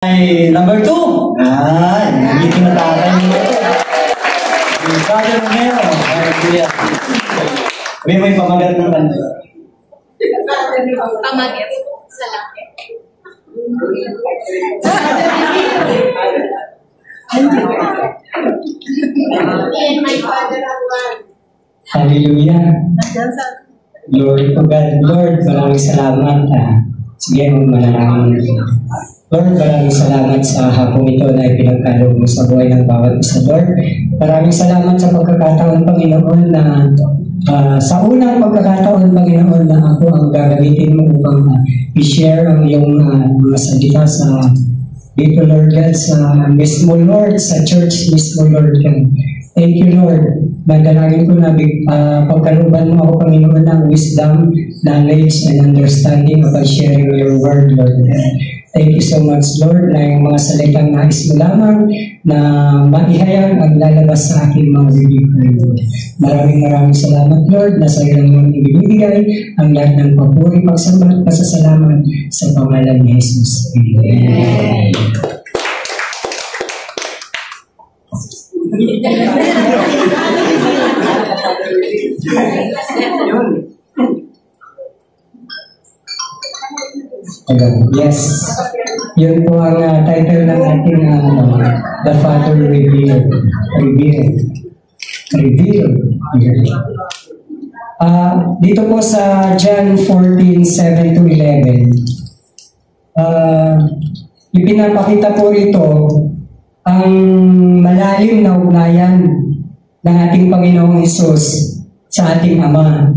Ay, number 2. Nagiging natatay mo. Brother Romeo. Ay, kuya. Kuya, may pamagat ng kanta. Pamagat sa laki. Hallelujah. Glory to God. Lord, maraming salamat. Sige, manalangin. Lord, maraming salamat sa hapong ito na ipinagkaloob mo sa buhay ng bawat isa, Lord. Maraming salamat sa pagkakataon, Panginoon, na sa unang pagkakataon, Panginoon, na ako ang gagamitin mo upang i-share ang iyong mga salita sa dito, Lord God, sa mismo, Lord, sa church mismo, Lord God. Thank you, Lord. Madalangin ko na pagkalooban mo ako, Panginoon, ng wisdom, knowledge, and understanding about sharing your word, Lord God. Thank you so much, Lord, na yung mga salitang nais mo lamang na maihayag ang lalabas sa aking mga bibig, Lord. Maraming salamat, Lord, na sa ilang mga ibibigay ang lahat ng papuri, pagsamba at pasasalamat sa pangalan ni Jesus. Amen. Yes. Yun po ang title ng ating The Father Revealed. Dito po sa John 14:7-11, ipinapakita po rito ang malalim na ugnayan ng ating Panginoong Hesus sa ating Ama.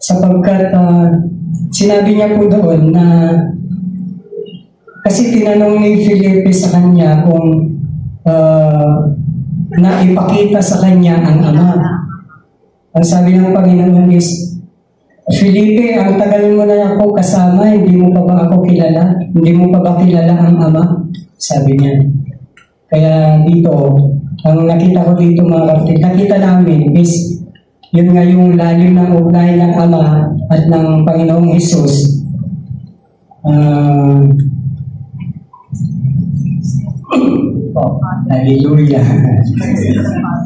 Sapagkat sinabi niya po doon na kasi tinanong ni Felipe sa kanya kung naipakita sa kanya ang Ama. Ang sabi ng Panginoon is, Felipe, ang tagal mo na ako kasama, hindi mo pa ba ako kilala? Hindi mo pa ba kilala ang Ama? Sabi niya. Kaya dito, ang nakita ko dito mga kapatid, nakita namin is yun nga yung lalim ng ugnayan ng Ama at ng Panginoong Hesus. Hallelujah.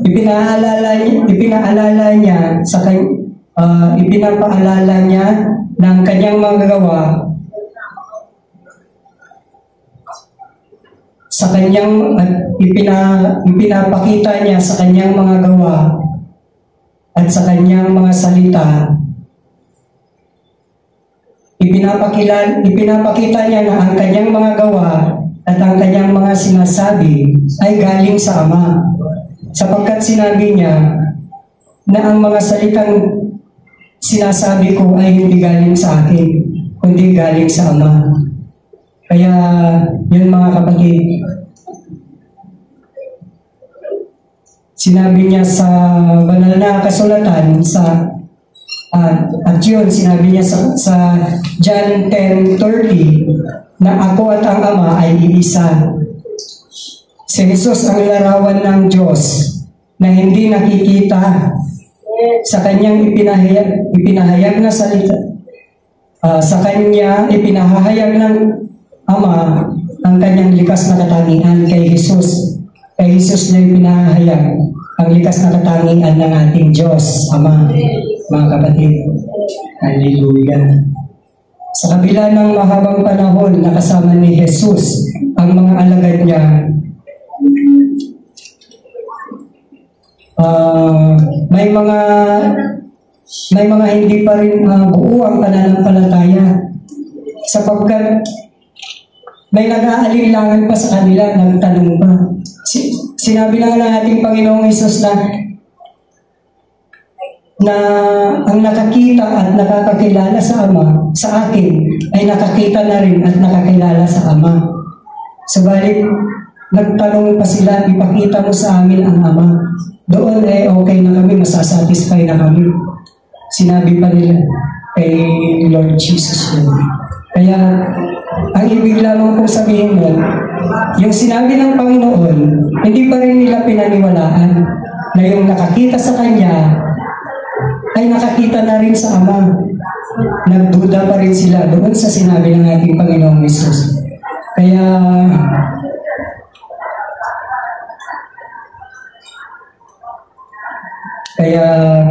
Ipinaalala niya ng kanyang mga gawa sa kanyang ipinapakita niya sa kanyang mga gawa at sa kanyang mga salita. Ipinapakita niya na ang kanyang mga gawa at ang kanyang mga sinasabi ay galing sa Ama. Sapagkat sinabi niya na ang mga salitang sinasabi ko ay hindi galing sa akin, kundi galing sa Ama. Kaya yun mga kapatid, sinabi niya sa banal na kasulatan at yun, sinabi niya sa John 10:30 na ako at ang Ama ay iisa. Si Jesus ang larawan ng Diyos na hindi nakikita sa kanyang ipinahayag na salita. Sa kanya ipinahayag ng Ama ang kanyang likas na katangian kay Jesus. Kay Jesus na ipinahayag ang likas na katangian ng ating Diyos, Ama. Mga kapatid, hallelujah. Sa kabila ng mahabang panahon na kasama ni Jesus ang mga alagad niya, may mga hindi pa rin buo ang pananampalataya sapagkat may nag-aalinlangan pa sa kanila, nagtanong pa. Sinabi na ng ating Panginoong Hesus na ang nakakita at nakakakilala sa Ama, sa akin, ay nakakita na rin at nakakilala sa Ama. Subalit, nagtanong pa sila, ipakita mo sa amin ang Ama. Doon ay okay na kami, masasatisfy na kami. Sinabi pa nila kay Lord Jesus. Kaya, ang ibig lamang kong sabihin mo, yung sinabi ng Panginoon, hindi pa rin nila pinaniwalaan na yung nakakita sa Kanya ay nakakita na rin sa Ama. Nagduda pa rin sila doon sa sinabi ng ating Panginoong Hesus. Kaya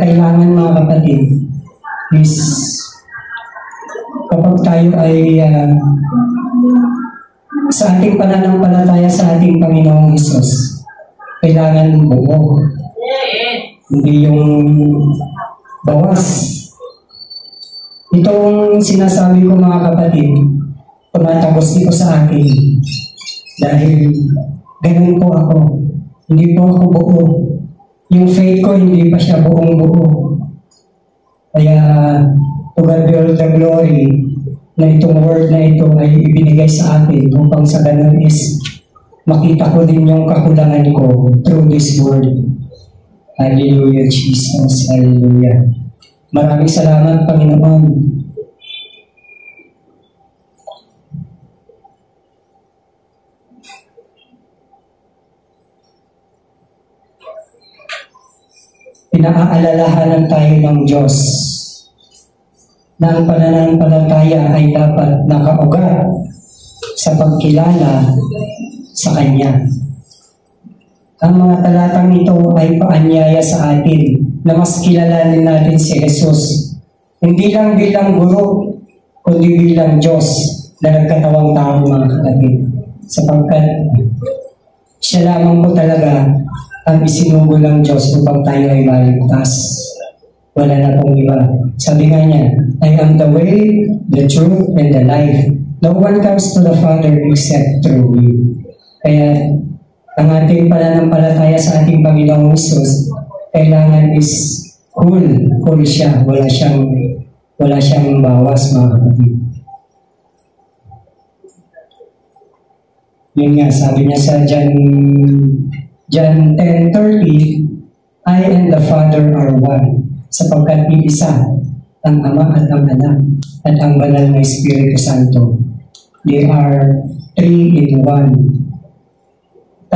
kailangan mga kapatid is kapag tayo ay sa ating pananampalataya sa ating Panginoong Hesus, kailangan buo. Hindi yung bawas. Itong sinasabi ko mga kapatid, tumatagos ito sa akin dahil ganun po ako. Hindi po ako buo. Yung faith ko hindi pa siya buong buo. Kaya to God be all the glory na itong word na ito ay ibinigay sa atin upang sa ganun is makita ko din yung kakulangan ko through this word. Hallelujah, Jesus. Hallelujah. Maraming salamat, Panginoon. Pinaalalahanan tayo ng Diyos na ang pananampalataya ay dapat nakaugat sa pagkilala sa Kanya. Ang mga talatang ito ay paanyaya sa atin na mas kilalanin natin si Jesus. Hindi lang bilang guro, kundi bilang Diyos na nagkatawang tao mga kapatid. Sapagkat siya lamang po talaga ang isinugo ng Diyos upang tayo ay maligtas. Wala na pong iba. Sabi nga niya, I am the way, the truth, and the life. No one comes to the Father except through me. Kaya ang ating pananampalataya sa ating Panginoong Hesus, kailangan is whole siya. Wala siyang bawas mga kapatid. Yun nga, sabi niya sa John 10:30, I and the Father are one, sapagkat iisa ang Ama at ang Anak at ang Banal na Espiritu Santo. They are 3 in 1.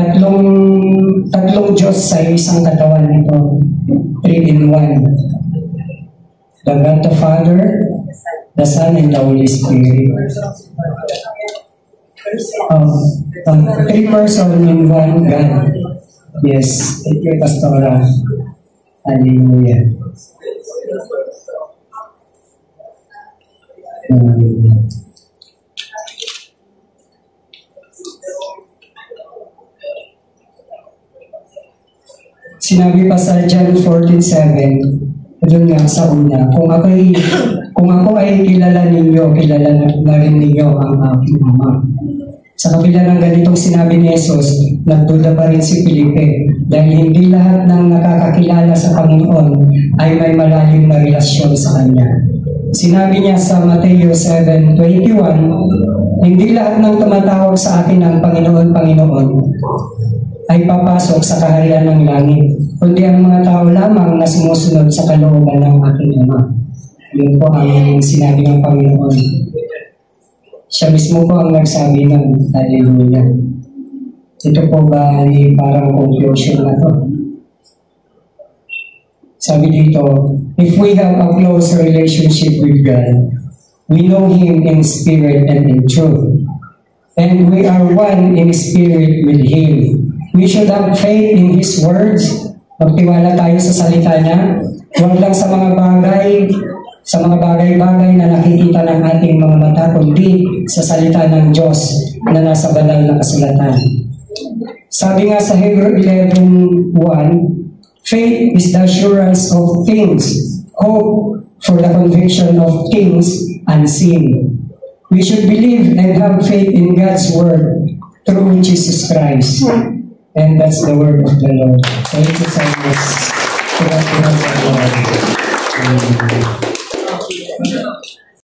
Tatlong Diyos sa isang katawan nito. 3 in 1. The God the Father, the Son, and the Holy Spirit. 3 persons in 1 God. Yes, thank you, Pastora. Hallelujah. Sinabi pa sa John 14:7, doon nga sa una, kung ako ay kilala ninyo, kilala na rin ninyo ang aking Ama. Sa kabila ng ganitong sinabi ni Jesus, nagduda pa rin si Felipe dahil hindi lahat ng nakakakilala sa Panginoon ay may malalim na relasyon sa Kanya. Sinabi niya sa Mateo 7:21, hindi lahat ng tumatawag sa akin ng Panginoon, Panginoon ay papasok sa kaharian ng langit, kundi ang mga tao lamang na sumusunod sa kalooban ng aking Ama. Yun po ang sinabi ng Panginoon. Siya mismo po ang nagsabi ng Hallelujah. Ito po ba ay parang conclusion na to? Sabi dito, if we have a close relationship with God, we know Him in spirit and in truth. And we are one in spirit with Him. We should have faith in His words. Magtiwala tayo sa salita niya. Huwag lang sa mga bagay-bagay na nakikita ng ating mga mata, kundi sa salita ng Diyos na nasa banal na kasulatan. Sabi nga sa Hebrew 11:1, faith is the assurance of things, hope for the conviction of things unseen. We should believe and have faith in God's word through Jesus Christ. And that's the word of the Lord. Thank you so much.